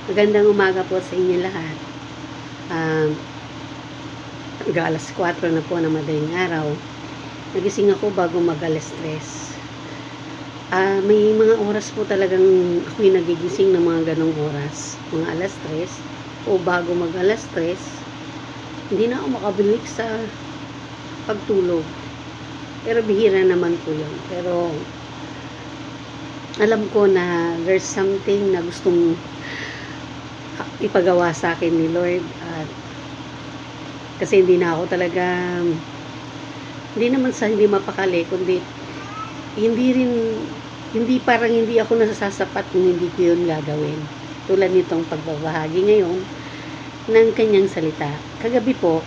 Magandang umaga po sa inyo lahat. Um, alas 4 na po ng madaling araw. Nagising ako bago mag-alas 3. May mga oras po talagang ako'y nagigising ng mga ganong oras. Mga alas 3 o bago mag-alas 3, hindi na ako makabalik sa pagtulog. Pero bihira naman po yun. Pero alam ko na there's something na gustong ipagawa sa akin ni Lord, at kasi hindi na ako talaga, hindi naman sa hindi mapakali, kundi hindi parang hindi ako nasasapat kung hindi ko yun gagawin, tulad nitong pagbabahagi ngayon ng kanyang salita. Kagabi po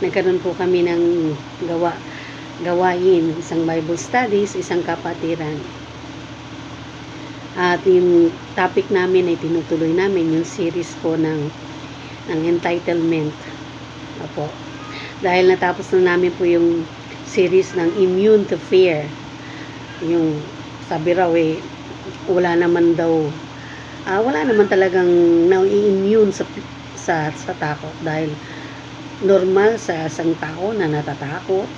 nagkaroon po kami ng gawain, isang Bible studies, isang kapatiran. At yung topic namin ay tinutuloy namin yung series po ng entitlement. Opo. Dahil natapos na namin po yung series ng immune to fear. Yung sabi raw wala naman talagang na-immune sa takot, dahil normal sa isang tao na natatakot.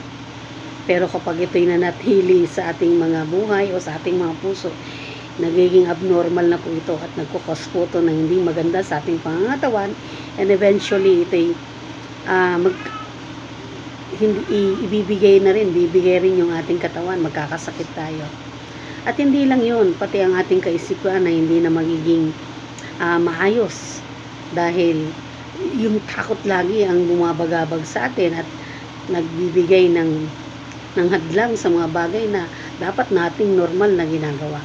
Pero kapag ito'y nanatili sa ating mga buhay o sa ating mga puso, nagiging abnormal na po ito at nagkukos po ito ng hindi maganda sa ating pangangatawan, and eventually ito'y bibigay rin yung ating katawan, magkakasakit tayo. At hindi lang yun, pati ang ating kaisipan na hindi na magiging maayos, dahil yung takot lagi ang bumabagabag sa atin at nagbibigay ng hadlang sa mga bagay na dapat nating normal na ginagawa.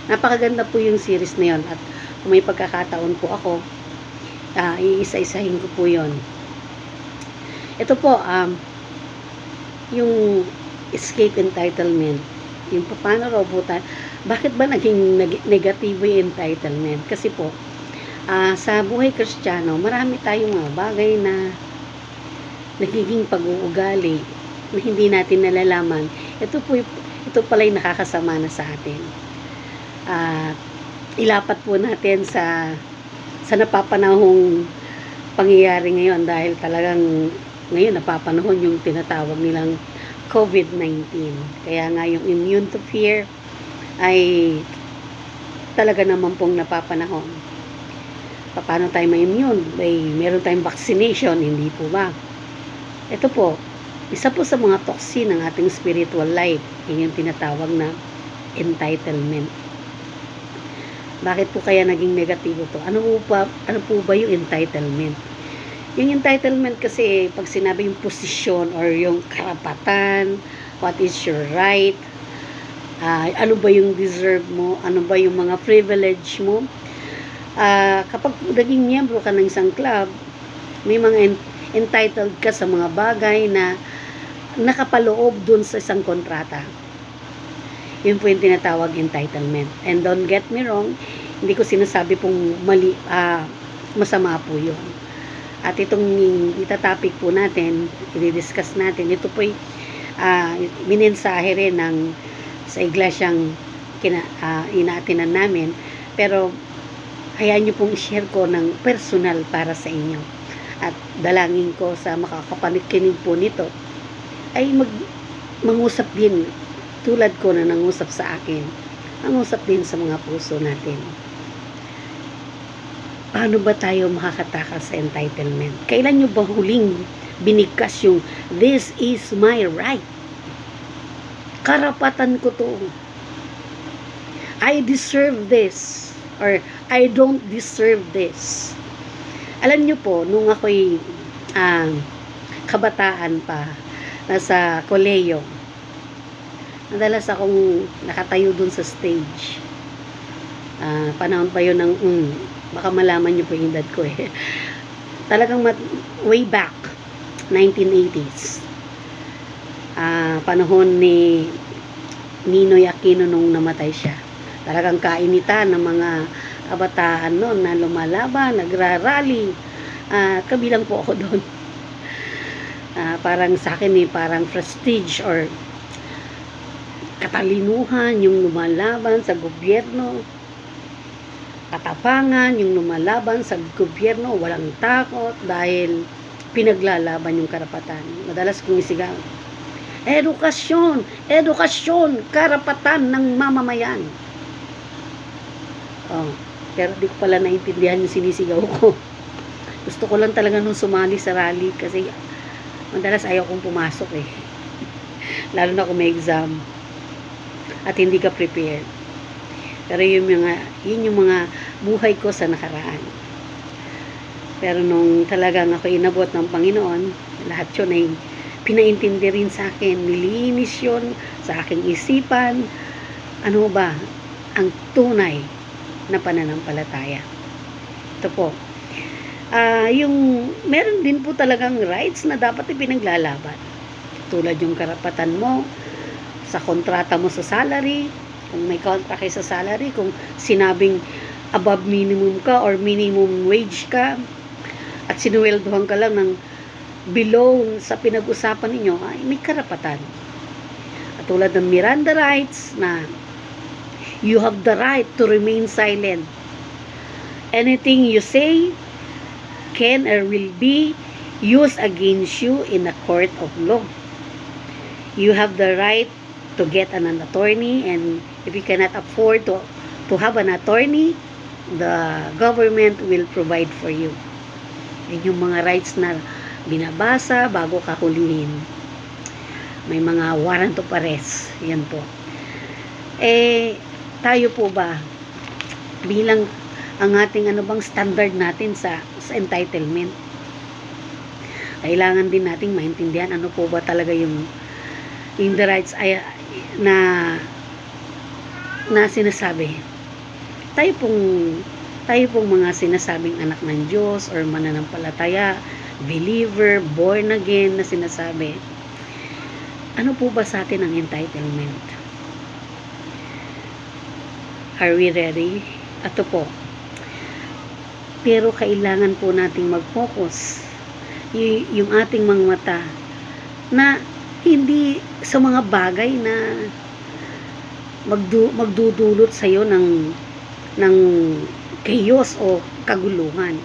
Napakaganda po yung series na yun, at kung may pagkakataon po ako, iisa-isahin ko po yun. Ito po, yung escape entitlement, yung paano raw po bakit ba naging negatibo yung entitlement? Kasi po, sa buhay Kristiyano, marami tayong mga bagay na nagiging pag-uugali na hindi natin nalalaman. Ito pala yung nakakasama na sa atin. Ilapat po natin sa napapanahong pangyayari ngayon, dahil talagang ngayon napapanahon yung tinatawag nilang COVID-19. Kaya nga yung immune to fear ay talaga naman pong napapanahon. Paano tayo ma-immune? Meron tayong vaccination, hindi po ba? Ito po, isa po sa mga toxin ng ating spiritual life, yung tinatawag na entitlement. Bakit po kaya naging negatibo to? Ano po ba yung entitlement? Yung entitlement kasi, pag sinabi yung posisyon or yung karapatan, what is your right, ano ba yung deserve mo, ano ba yung mga privilege mo. Kapag naging miyembro ka ng isang club, may mga entitled ka sa mga bagay na nakapaloob dun sa isang kontrata. Yun po yung tinatawag entitlement. And don't get me wrong, hindi ko sinasabi pong mali, masama po yun. At itong itatopic po natin, i-discuss natin, ito po minensahe rin sa iglesyang inaatinan namin. Pero hayaan nyo pong i-share ko ng personal para sa inyo. At dalangin ko sa makakapakinig po nito ay mangusap din, tulad ko na nangusap sa akin, mangusap din sa mga puso natin. Paano ba tayo makakatakas sa entitlement? Kailan nyo ba huling binigkas yung this is my right? Karapatan ko to. I deserve this. Or I don't deserve this. Alam nyo po, nung ako'y kabataan pa, nasa koleyo, madalas akong nakatayo dun sa stage. Panahon pa yun ng baka malaman nyo po yung edad ko talagang way back 1980s, panahon ni Ninoy Aquino nung namatay siya. Talagang kainitan ng mga kabataan noon na lumalaban, nagrarally, kabilang po ako doon. Parang sa akin parang prestige or katalinuhan yung lumalaban sa gobyerno. katapangan, yung lumalaban sa gobyerno, walang takot dahil pinaglalaban yung karapatan. Madalas kumisigaw, edukasyon, edukasyon, karapatan ng mamamayan. Oh, pero di ko pala naintindihan yung sinisigaw ko. Gusto ko lang talaga nung sumali sa rally kasi madalas ayaw kong pumasok eh. Lalo na kung may exam at hindi ka prepared. Pero yun yung mga buhay ko sa nakaraan. Pero nung talagang ako inabot ng Panginoon, lahat yun ay pinaintindi rin sa akin, nilinis yun sa aking isipan. Ano ba ang tunay na pananampalataya? Ito po. Yung meron din po talagang rights na dapat ipinaglalaban. Tulad yung karapatan mo sa kontrata mo sa salary, kung may contract kayo sa salary, kung sinabing above minimum ka or minimum wage ka at sinuweldohan ka lang ng below sa pinag-usapan ninyo, ay may karapatan. At tulad ng Miranda rights na you have the right to remain silent. Anything you say can or will be used against you in a court of law. You have the right to get an attorney, and if you cannot afford to have an attorney, the government will provide for you. Yan yung mga rights na binabasa bago ka hulihin. May mga warrant of arrest. Yan po. Tayo po ba bilang ang ating bang standard natin sa entitlement? Kailangan din nating maintindihan ano po ba talaga yung the rights ay na sinasabi. Tayo pong mga sinasabing anak ng Diyos or mananampalataya, believer, born again na sinasabi. Ano po ba sa atin ang entitlement? Are we ready? Ito po. Pero kailangan po nating mag-focus yung ating mga mata na hindi sa mga bagay na magdudulot sa iyo ng chaos o kaguluhan.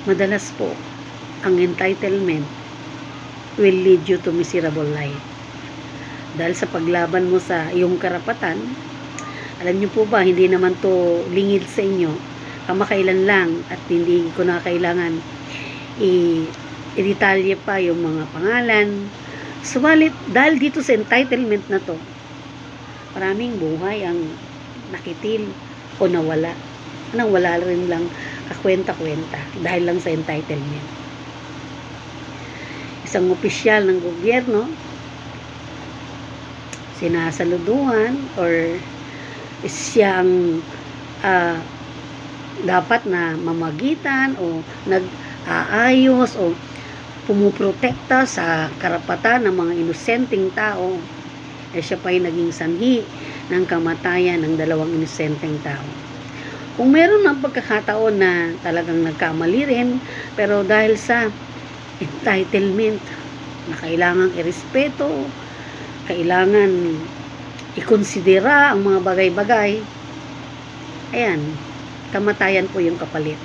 Madalas po ang entitlement will lead you to miserable life. Dahil sa paglaban mo sa iyong karapatan, alam niyo po ba, hindi naman to lingid sa inyo, kamakailan lang, at hindi ko na kailangan i-detalye pa yung mga pangalan. Subalit, dahil dito sa entitlement na to, maraming buhay ang nakitil o nawala. Nang wala rin lang kakwenta-kwenta dahil lang sa entitlement. Isang opisyal ng gobyerno, sinasaluduhan or siyang dapat na mamagitan o nag-aayos o pumuprotekta sa karapatan ng mga inosenteng tao, siya pa ay naging sanhi ng kamatayan ng dalawang inosenteng tao. Kung meron ng pagkakataon na talagang nagkamali rin, pero dahil sa entitlement na kailangang irespeto, kailangan ikonsidera ang mga bagay-bagay, ayan, kamatayan po yung kapalit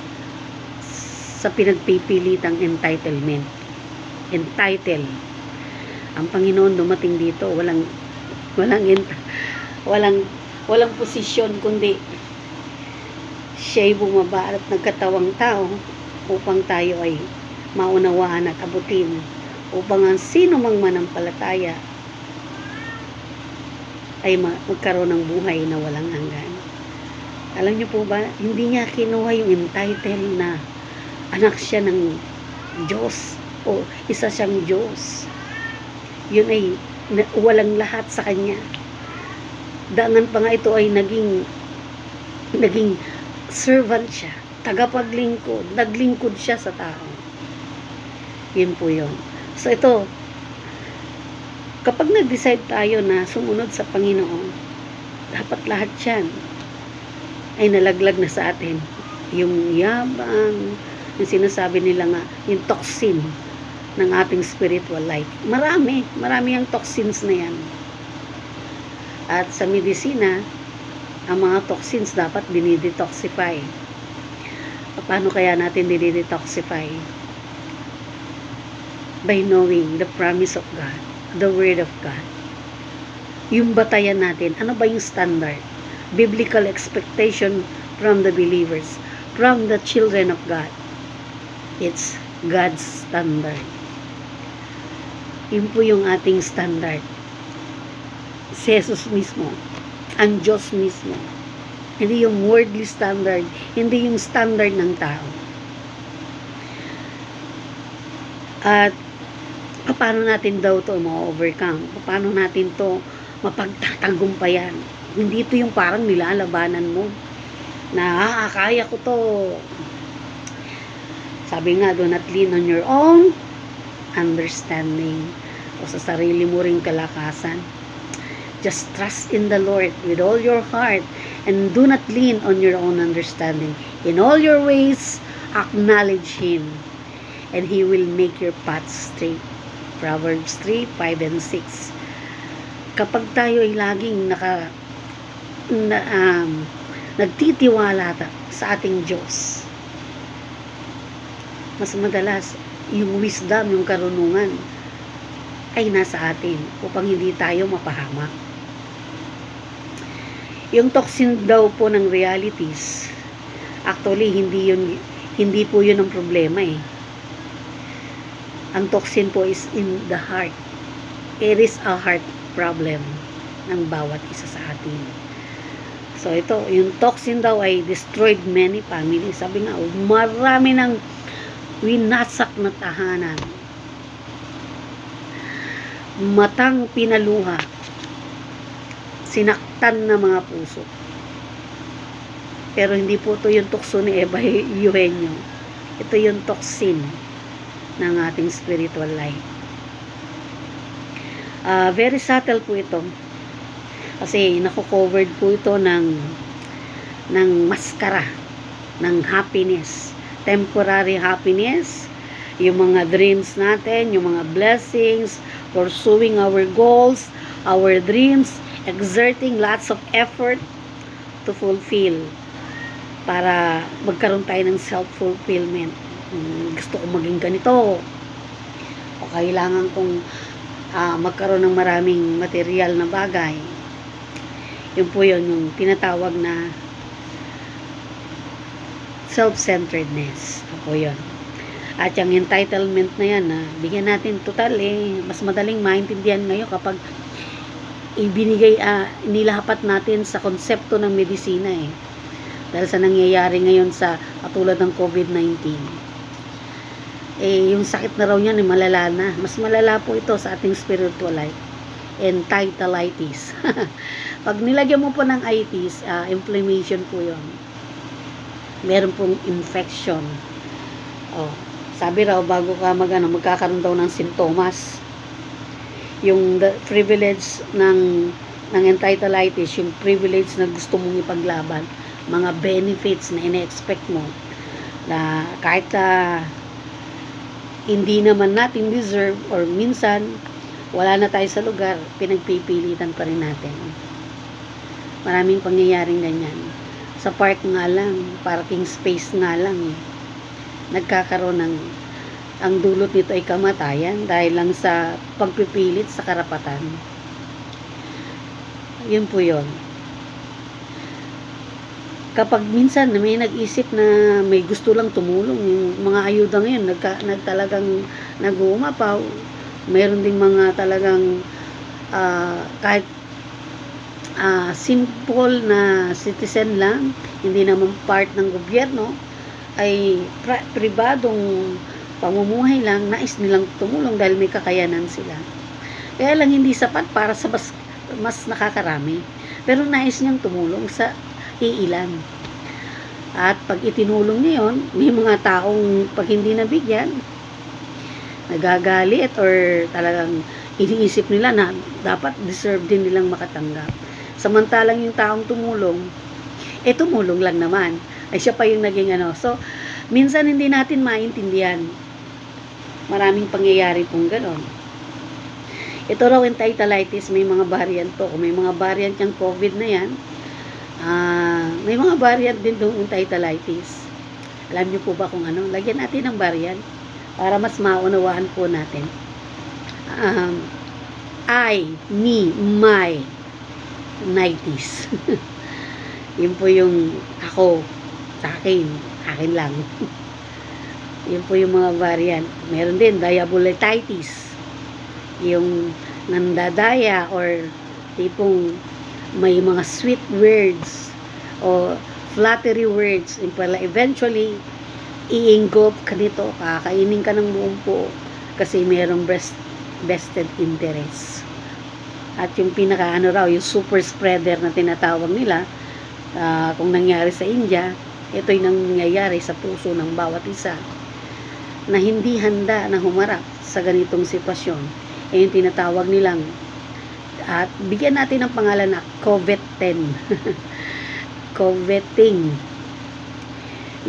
sa pinagpipilitang entitlement. Entitled. Ang Panginoon dumating dito, walang posisyon, kundi siya'y bumaba at nagkatawang tao upang tayo ay maunawaan at abutin, upang ang sino mang manampalataya ay magkaroon ng buhay na walang hanggan. Alam niyo po ba, hindi niya kinuha yung entitled na anak siya ng Diyos o isa siyang Diyos. Yun ay walang lahat sa kanya. Dangan pa nga ito ay naging servant siya, tagapaglingkod, naglingkod siya sa tao. Yun po yun. So ito, kapag nag-decide tayo na sumunod sa Panginoon, dapat lahat yan ay nalaglag na sa atin. Yung yabang, yung sinasabi nila nga, yung toxin ng ating spiritual life. Marami ang toxins na yan. At sa medisina, Ang mga toxins dapat dinidetoxify. Paano kaya natin dinidetoxify? By knowing the promise of God, the Word of God. Yung batayan natin, ano ba yung standard? Biblical expectation from the believers, from the children of God. It's God's standard. Yun po yung ating standard. Si Jesus mismo, ang Diyos mismo. Hindi yung worldly standard, hindi yung standard ng tao. At paano natin daw to ma-overcome? Paano natin to mapagtatagumpayan? Hindi to yung parang nilalabanan mo na kaya ko to. Sabi nga, do not lean on your own understanding o sa sarili mo ring kalakasan. Just trust in the Lord with all your heart and do not lean on your own understanding. In all your ways, acknowledge Him and He will make your path straight. Proverbs 3, 5, and 6. Kapag tayo ay laging nagtitiwala sa ating Diyos, mas madalas yung wisdom, yung karunungan ay nasa atin upang hindi tayo mapahamak. Yung toxin daw po ng realities, actually hindi po yun ang problema eh. Ang toxin po is in the heart. It is a heart problem ng bawat isa sa atin. So ito, yung toxin daw ay destroyed many families. Sabi nga, marami ng winasak na tahanan. Matang pinaluha. Sinaktan na mga puso. Pero hindi po ito yung tukso ni Eva Eugenio. Ito yung toxin ng ating spiritual life. Very subtle po ito. Kasi nako-covered po ito ng maskara, ng happiness. Temporary happiness, yung mga dreams natin, yung mga blessings, pursuing our goals, our dreams, exerting lots of effort to fulfill para magkaroon tayo ng self-fulfillment. Gusto ko maging ganito o kailangan kong magkaroon ng maraming material na bagay. Yun po yun, yung tinatawag na self-centeredness. Ako yun. At yung entitlement na yan, bigyan natin total mas madaling maintindihan ngayon kapag nilapat natin sa konsepto ng medisina dahil sa nangyayari ngayon sa katulad ng COVID-19. Yung sakit na raw niyan malala na. Mas malala po ito sa ating spiritual life. Entitleitis. Pag nilagyan mo po ng itis, inflammation po yun. Meron pong infection. Sabi raw, bago ka magkakaroon daw ng sintomas. Yung privilege ng entitleitis, yung privilege na gusto mong ipaglaban, mga benefits na ine-expect mo, na kahit hindi naman natin deserve, or minsan, wala na tayo sa lugar, pinagpipilitan pa rin natin. Maraming pangyayaring ganyan. Sa park nga lang, parking space nga lang nagkakaroon ang dulot nito ay kamatayan dahil lang sa pagpipilit sa karapatan. Yun po yun. Kapag minsan may nag-isip na may gusto lang tumulong, yung mga ayuda ngayon talagang nag-uumapaw. Meron ding mga talagang kahit simple na citizen lang, hindi naman part ng gobyerno, ay pribadong pamumuhay lang, nais nilang tumulong dahil may kakayanan sila. Kaya lang hindi sapat para sa mas nakakarami. Pero nais niyang tumulong sa iilan. At pag itinulong niya yun, may mga taong pag hindi nabigyan, nagagalit or talagang iniisip nila na dapat deserve din nilang makatanggap. Samantalang yung taong tumulong, tumulong lang naman. Ay siya pa yung naging So, minsan hindi natin maintindihan. Maraming pangyayari pong ganon. Ito raw entitleitis, may mga variant to. Kung may mga variant yung COVID na yan, May mga variant din doon enteritalitis. Alam niyo po ba kung ano? Lagyan natin ng variant para mas maunawaan po natin. I, me, my, 90s. Yun po yung ako, sa akin lang. Yun po yung mga variant. Meron din diabolitis, yung nandadaya or tipong may mga sweet words o flattery words, yung pala eventually iingop ka nito, kakainin ka ng buong po kasi mayroong vested interest. At yung pinaka yung super spreader na tinatawag nila, kung nangyari sa India, ito'y nangyayari sa puso ng bawat isa na hindi handa na humarap sa ganitong sitwasyon. Yung tinatawag nilang, at bigyan natin ng pangalan na COVID-10. Coveting.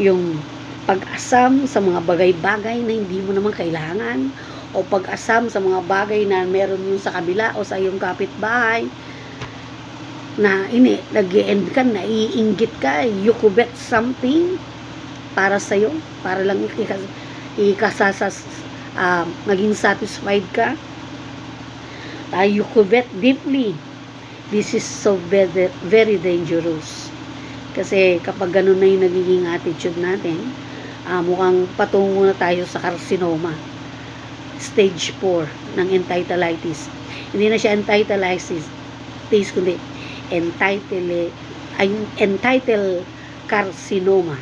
Yung pag-asam sa mga bagay-bagay na hindi mo naman kailangan, o pag-asam sa mga bagay na meron yung sa kabila o sa iyong kapitbahay, na nag-e-end ka, naiinggit ka, you covet something para sa'yo, para lang maging satisfied ka. You covet deeply. This is so very, very dangerous. Kasi kapag ganun na yung nagiging attitude natin, mukhang patungo na tayo sa carcinoma. Stage 4 ng enteritalitis. Hindi na siya enteritalitis, kundi entitled carcinoma.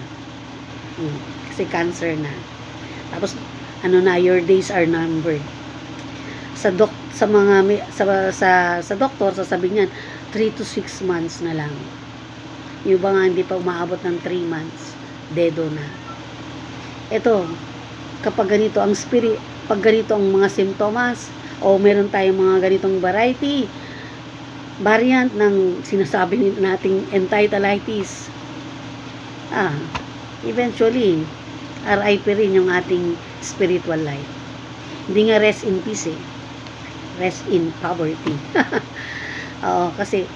Kasi cancer na. Tapos your days are numbered. Sa doktor sasabihin niyan 3 to 6 months na lang. Yung ba nga hindi pa umaabot ng 3 months, dedo na. Ito, kapag ganito ang pag ganito ang mga simptomas o meron tayong mga ganitong variant ng sinasabi nating enteritalitis, eventually RIP rin yung ating spiritual life. Hindi nga rest in peace rest in poverty. Kasi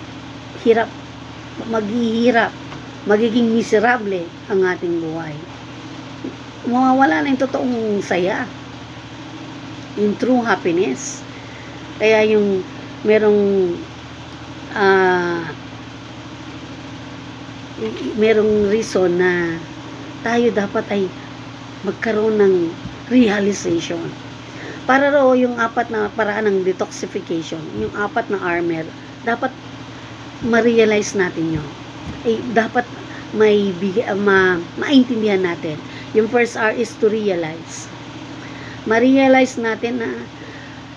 maghihirap, magiging miserable ang ating buhay. Mawawala na yung totoong saya, yung true happiness. Kaya yung merong reason na tayo dapat ay magkaroon ng realization. Para raw yung 4 na paraan ng detoxification, yung 4 na armor, dapat ma-realize natin yun. Dapat maintindihan natin. Yung first R is to realize. Ma-realize natin na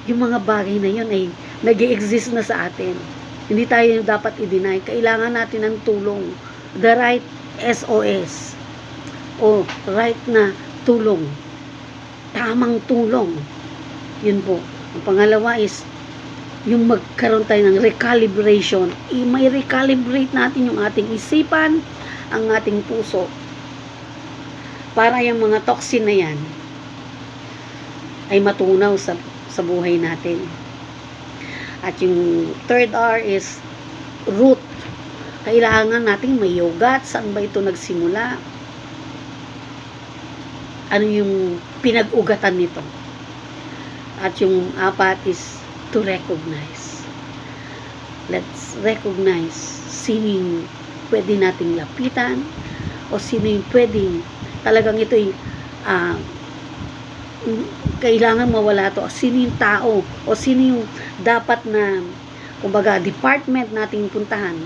yung mga bagay na yun ay nag-i-exist na sa atin. Hindi tayo dapat i-deny. Kailangan natin ng tulong. The right SOS. O right na tulong. Tamang tulong. Yun po. Ang pangalawa is yung magkaroon tayo ng recalibration. May recalibrate natin yung ating isipan, ang ating puso. Para yung mga toxin na yan ay matunaw sa buhay natin. At yung third R is root. Kailangan natin may yoga. Saan ba ito nagsimula? Ano yung pinag-ugatan nito? At yung 4 is to recognize. Let's recognize sino yung pwede nating lapitan o sino yung pwedeng talagang ito'y kailangan mawala to. Sino yung tao o sino yung dapat na kumbaga department nating puntahan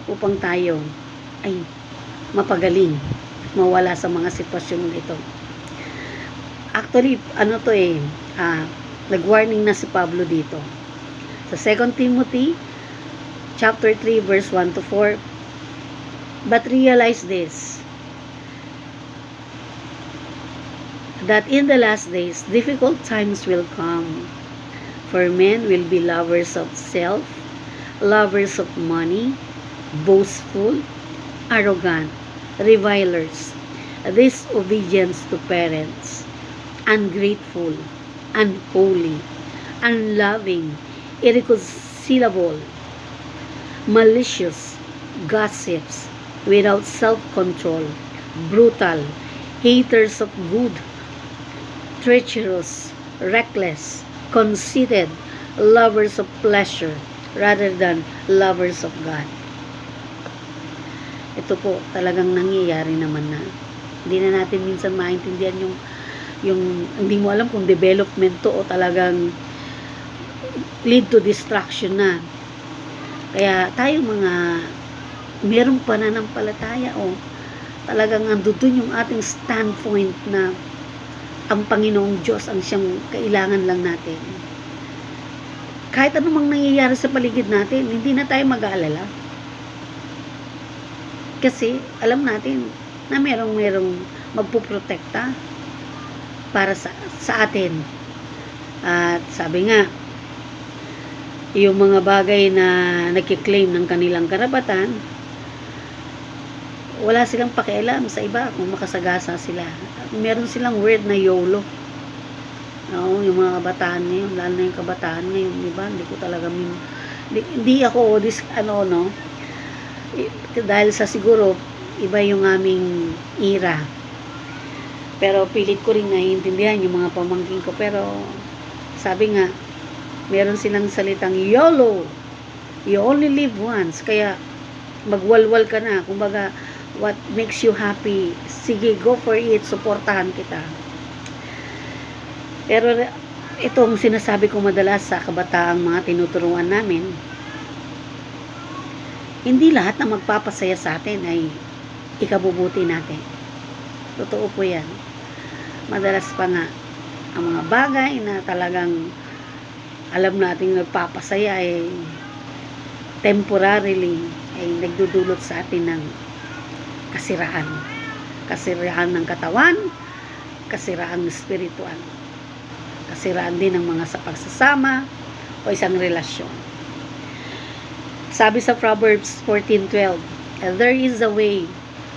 upang tayo ay mapagaling, mawala sa mga sitwasyon ito. Actually, nag-warning na si Pablo dito. Sa 2 Timothy chapter 3 verse 1 to 4, but realize this, that in the last days difficult times will come, for men will be lovers of self, lovers of money, boastful, arrogant, revilers, disobedience to parents, ungrateful, unholy, unloving, irreconcilable, malicious, gossips, without self-control, brutal, haters of good, treacherous, reckless, conceited, lovers of pleasure rather than lovers of God. Ito po talagang nangyayari naman na hindi na natin minsan maintindihan yung hindi mo alam kung development to o talagang lead to distraction na. Kaya tayo mga merong pananampalataya o talagang andun yung ating standpoint na ang Panginoong Diyos ang siyang kailangan lang natin. Kahit anumang nangyayari sa paligid natin, hindi na tayo mag-aalala. Kasi alam natin na merong magpuprotekta para sa atin. At sabi nga, yung mga bagay na nagkiklaim ng kanilang karapatan, wala silang pakialam sa iba kung makasagasa sila. Meron silang word na YOLO. No, yung mga kabataan ngayon, lalo na yung kabataan ngayon, diba? Hindi ko talaga hindi ako dahil sa siguro iba yung aming era. Pero pilit ko rin naiintindihan yung mga pamangkin ko, pero sabi nga meron silang salitang YOLO, you only live once, kaya magwalwal ka na, kumbaga what makes you happy, sige, go for it, suportahan kita. Pero itong sinasabi ko madalas sa kabataang mga tinuturuan namin, hindi lahat na magpapasaya sa atin ay ikabubuti natin. Totoo po yan. Madalas pa nga ang mga bagay na talagang alam nating nagpapasaya ay temporarily ay nagdudulot sa atin ng kasiraan. Kasiraan ng katawan, kasiraan spiritual. Kasiraan din ng mga sa pagsasama o isang relasyon. Sabi sa Proverbs 14:12, there is a way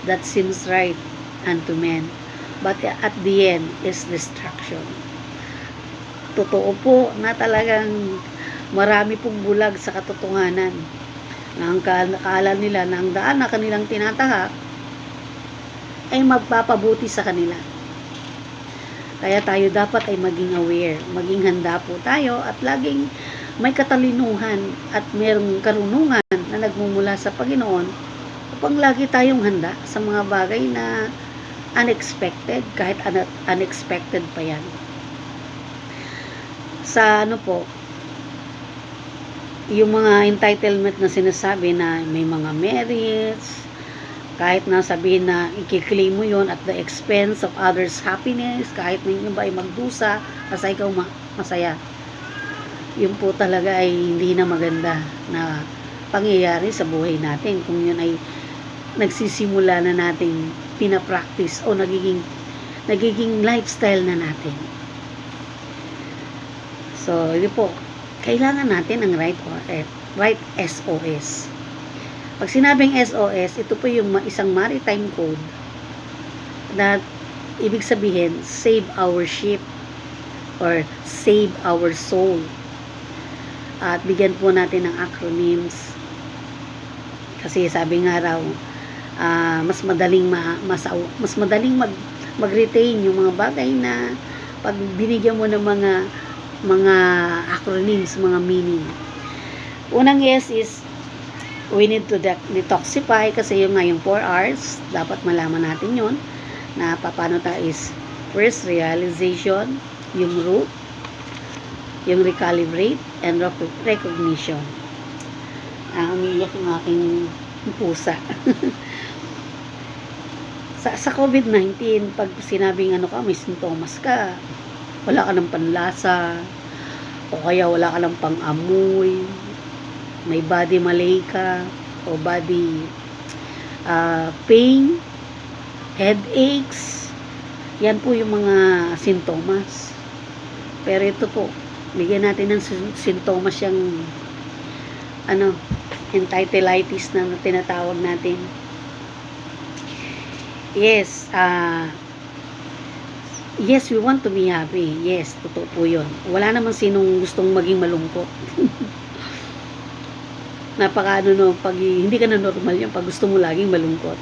that seems right unto men, but at the end is destruction. Totoo po na talagang marami pong bulag sa katotohanan na ang akala nila na ang daan na kanilang tinatahak ay magpapabuti sa kanila. Kaya tayo dapat ay maging aware, maging handa po tayo at laging may katalinuhan at mayroong karunungan na nagmumula sa Panginoon upang lagi tayong handa sa mga bagay na unexpected, kahit unexpected pa yan. Sa yung mga entitlement na sinasabi na may mga merits, kahit na sabihin na i-claim mo yon at the expense of others' happiness, kahit na yung iba ay magdusa, basta ikaw masaya. Yun po talaga ay hindi na maganda na pangyayari sa buhay natin kung yun ay nagsisimula na nating pinapractice o nagiging lifestyle na natin. So, yun po, kailangan natin ang right SOS. Pag sinabing SOS, ito po yung isang maritime code na ibig sabihin, save our ship or save our soul. At bigyan po natin ng acronyms. Kasi sabi nga raw, mas madaling mag-retain yung mga bagay na pag binigyan mo ng mga acronyms, mga meaning. Unang S is we need to detoxify, kasi yung 4 R's, dapat malaman natin yun na paano tayo is first realization, yung root, yung recalibrate, and recognition. Umiyak yung aking pusa. sa COVID-19, pag sinabing may sintomas ka, wala ka ng panlasa, o kaya wala ka ng pang-amoy, may body malaika o body pain, headaches, yan po yung mga sintomas. Pero ito po, bigyan natin ng sintomas yung entitleitis na tinatawag natin. Yes, yes, we want to be happy. Yes, totoo po yun. Wala namang sinong gustong maging malungkot. napaka ano no, pag hindi ka na normal yan, pag gusto mo laging malungkot.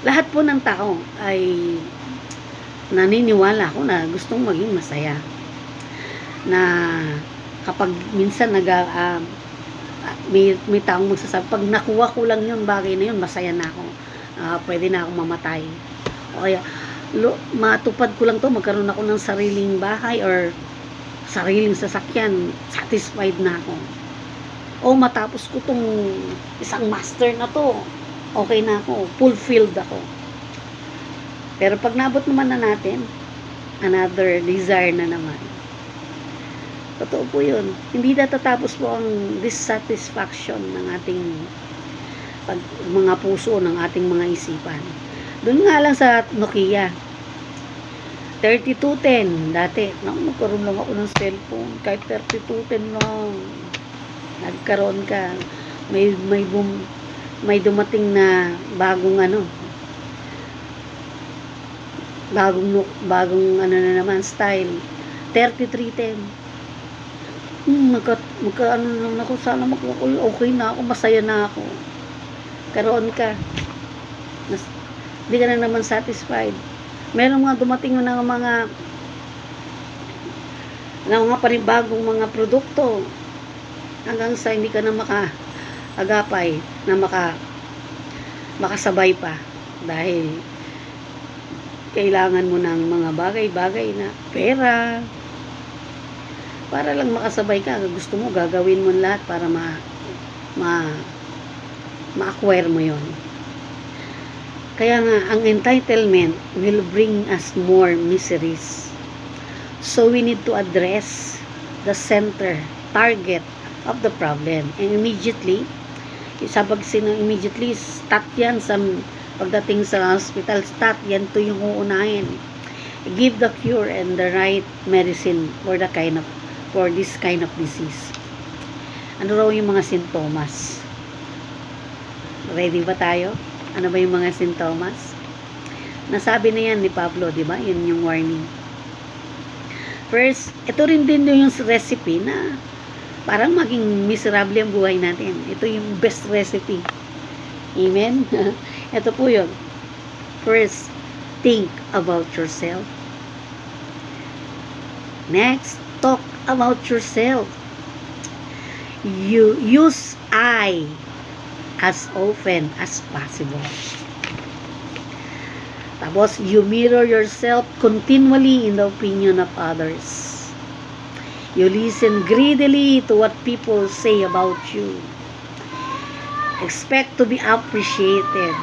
Lahat po ng tao ay naniniwala ako na gustong maging masaya. Na kapag minsan may taong magsasabi, pag nakuha ko lang yun, bagay na yun, masaya na ako. Pwede na akong mamatay. O kaya, matupad ko lang to, magkaroon ako ng sariling bahay or sariling sasakyan, satisfied na ako. O matapos ko tong isang master na to, okay na ako, fulfilled ako. Pero pag nabot naman na natin, another desire na naman. Totoo po yun. Hindi natatapos po ang dissatisfaction ng ating mga puso, ng ating mga isipan. Doon nga lang sa Nokia, 3210, dati, nagkaroon lang ako ng cellphone, kahit 3210 lang, nagkaroon ka, may dumating na bagong ano na naman, style, 3310, ano lang ako, sana okay na ako, masaya na ako. Karoon ka, hindi ka na naman satisfied. Meron mga dumating na mga panibagong mga produkto hanggang sa hindi ka na makaagapay na makasabay pa dahil kailangan mo ng mga bagay-bagay na pera para lang makasabay ka. Gusto mo, gagawin mo lahat para ma-acquire mo yon. Kaya nga, ang entitlement will bring us more miseries. So we need to address the center, target of the problem. And immediately, start yan sa pagdating sa hospital, start yan to yung uunahin. Give the cure and the right medicine for this kind of disease. Ano raw yung mga sintomas? Ready ba tayo? Ano ba yung mga sintomas? Nasabi na yan ni Pablo, di ba? Yun yung warning. First, ito rin din yung recipe na parang maging miserable ang buhay natin. Ito yung best recipe. Amen? Ito po yun. First, think about yourself. Next, talk about yourself. You use I as often as possible. Tapos, you mirror yourself continually in the opinion of others. You listen greedily to what people say about you. Expect to be appreciated.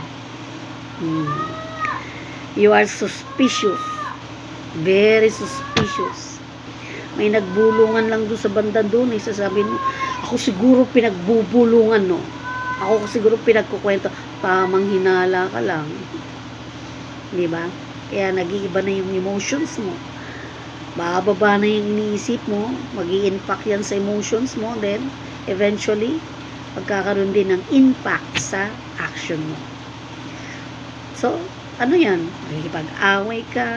You are suspicious. Very suspicious. May nagbulungan lang doon sa banda doon. Sasabihin mo, ako siguro pinagbubulungan, no? Ako siguro pinagkukwento. Pamanghinala ka lang. Di ba? Kaya nag-iiba na yung emotions mo. Bababa na yung iniisip mo. Mag-i-impact yan sa emotions mo. Then, eventually, magkakaroon din ng impact sa action mo. So, ano yan? Makikipag-away ka,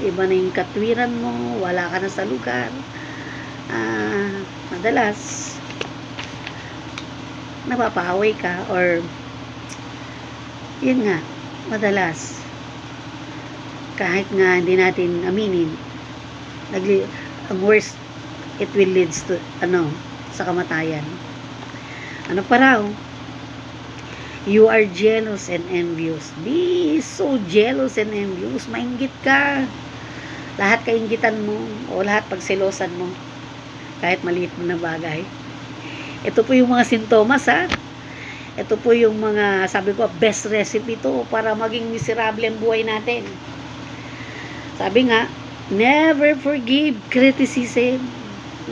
iba na yung katwiran mo, wala ka na sa lugar. Madalas, napapaaway ka or yun nga, madalas kahit nga hindi natin aminin, ang worst, it will leads to sa kamatayan. Ano pa raw? You are jealous and envious. Be so jealous and envious. Mainggit ka. Lahat kainggitan mo o lahat pagselosan mo. Kahit maliit mo na bagay. Ito po yung mga sintomas, ha. Ito po yung mga, sabi ko, best recipe to para maging miserable ang buhay natin. Sabi nga, never forgive criticism.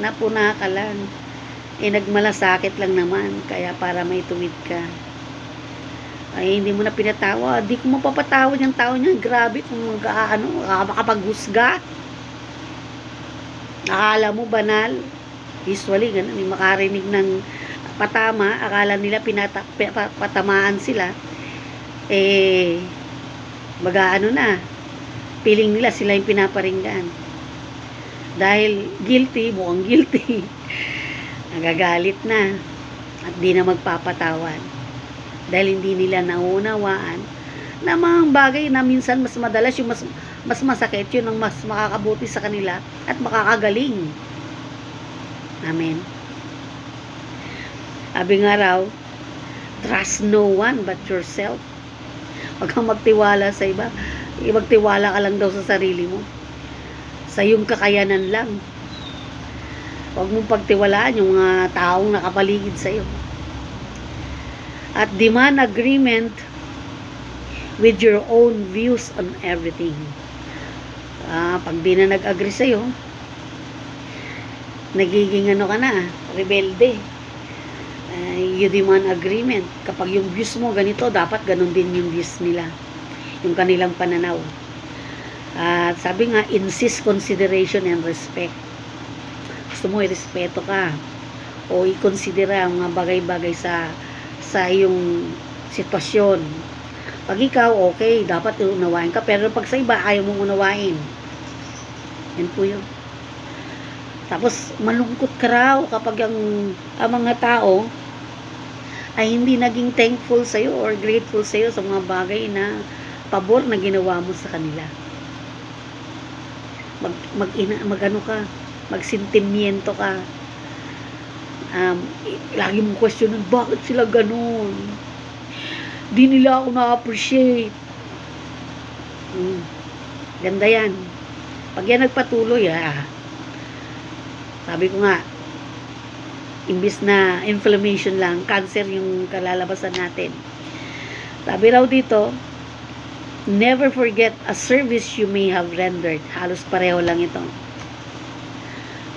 Napuna ka lang. Nagmalasakit lang naman. Kaya para may tuwid ka. Ay, hindi mo na pinatawa. Di ko mapapatawad yung tao niya. Grabe kung makapaghusga. Akala mo banal. Usually, ganun, may makarinig ng patama. Akala nila patamaan sila. Feeling nila sila yung pinaparinggan. Dahil guilty, mukhang guilty. Nagagalit na. at di na magpapatawad dahil hindi nila naunawaan na mga bagay na minsan mas madalas yung mas masakit, yun ang mas makakabuti sa kanila at makakagaling. Amen. Sabi nga raw, trust no one but yourself. Huwag kang magtiwala sa iba. Magtiwala ka lang daw sa sarili mo. Sa iyong kakayanan lang. Huwag mong pagtiwalaan yung mga taong nakapaligid sa iyo. At demand agreement with your own views on everything. Pag di na nag-agree sa iyo, nagiging ano ka na, rebelde. You demand agreement. Kapag yung views mo ganito, dapat ganun din yung views nila. Yung kanilang pananaw. At sabi nga, insist consideration and respect. Gusto mo, irespeto ka. O i-considera ang mga bagay-bagay sa iyong sitwasyon. Pag ikaw, okay, dapat unawain ka. Pero pag sa iba, ayaw mong unawain. Yan po yun. Tapos, malungkot ka raw kapag ang mga tao ay hindi naging thankful sa'yo or grateful sa'yo sa mga bagay na pabor na ginawa mo sa kanila. Mag-ano ka, magsentimiento ka. Lagi mong questionan, bakit sila ganun? Di nila ako na-appreciate. Ganda yan. Pag yan nagpatuloy, sabi ko nga, imbis na inflammation lang, cancer yung kalalabasan natin. Sabi raw dito, never forget a service you may have rendered. Halos pareho lang ito.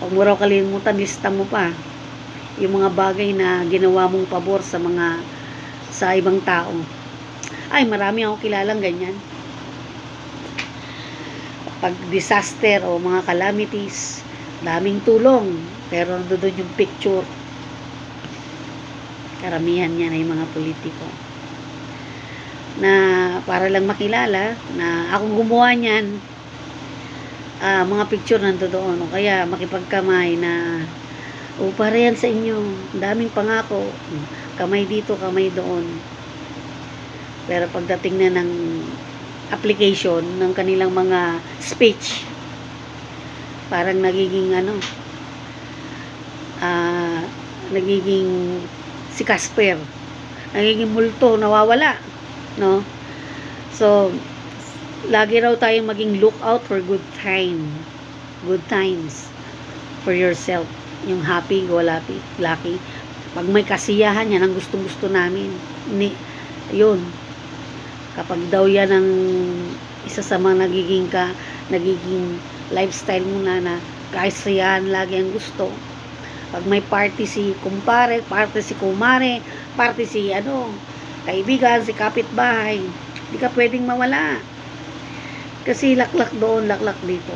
Huwag mo raw kalimutan, lista mo pa yung mga bagay na ginawa mong pabor sa ibang tao. Ay, marami ako kilalang ganyan. Pag disaster o mga calamities, daming tulong, pero doon yung picture. Karamihan niya na yung mga politiko. Na para lang makilala na akong gumawa niyan, mga picture nandoon. O kaya makipagkamay na, para yan sa inyo, daming pangako. Kamay dito, kamay doon. Pero pagdating na ng application ng kanilang mga speech, parang nagiging nagiging si Casper, nagiging multo, nawawala, no? So lagi raw tayong maging lookout for good times for yourself, yung happy go lucky. Pag may kasiyahan, yan ang gustong-gusto namin. Yun, kapag daw yan ang isa sa mga nagiging lifestyle mo na kasiyahan lagi ang gusto. Pag may party si kumpare, party si kumare, party si kaibigan, si kapitbahay, hindi ka pwedeng mawala. Kasi laklak doon, laklak dito.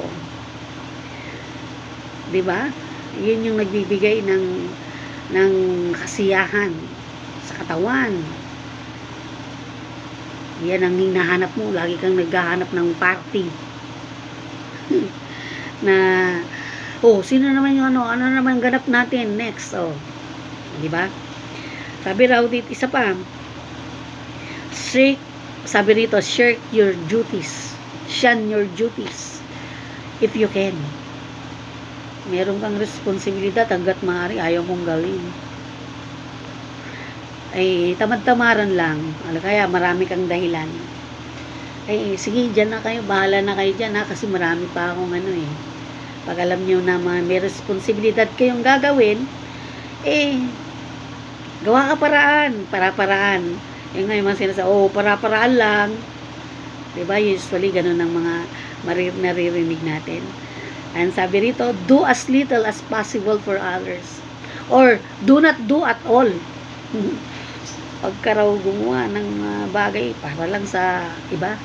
'Di ba? 'Yun yung nagbibigay ng kasiyahan sa katawan. Yan ang hinahanap mo, lagi kang naghahanap ng party. Na sino naman yung ano naman ganap natin next, di ba? Sabi raw dito isa pa, sabi rito, shirk your duties, shun your duties if you can. Meron kang responsibilidad hanggat maaari ayaw mong gawin. Ay tamad-tamaran lang, kaya marami kang dahilan. Ay sige, dyan na kayo, bahala na kayo dyan kasi marami pa akong pag alam nyo na may responsibilidad kayong gagawin, gawa ka para-paraan. Yung nga yung mga sinasabi, para-paraan lang. Diba? Usually, ganun ang mga naririnig natin. And sabi rito, do as little as possible for others. Or, do not do at all. Pagka raw gumawa ng bagay, para lang sa iba,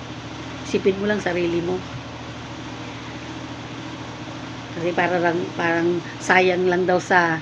isipin mo lang sarili mo. Kasi parang sayang lang daw sa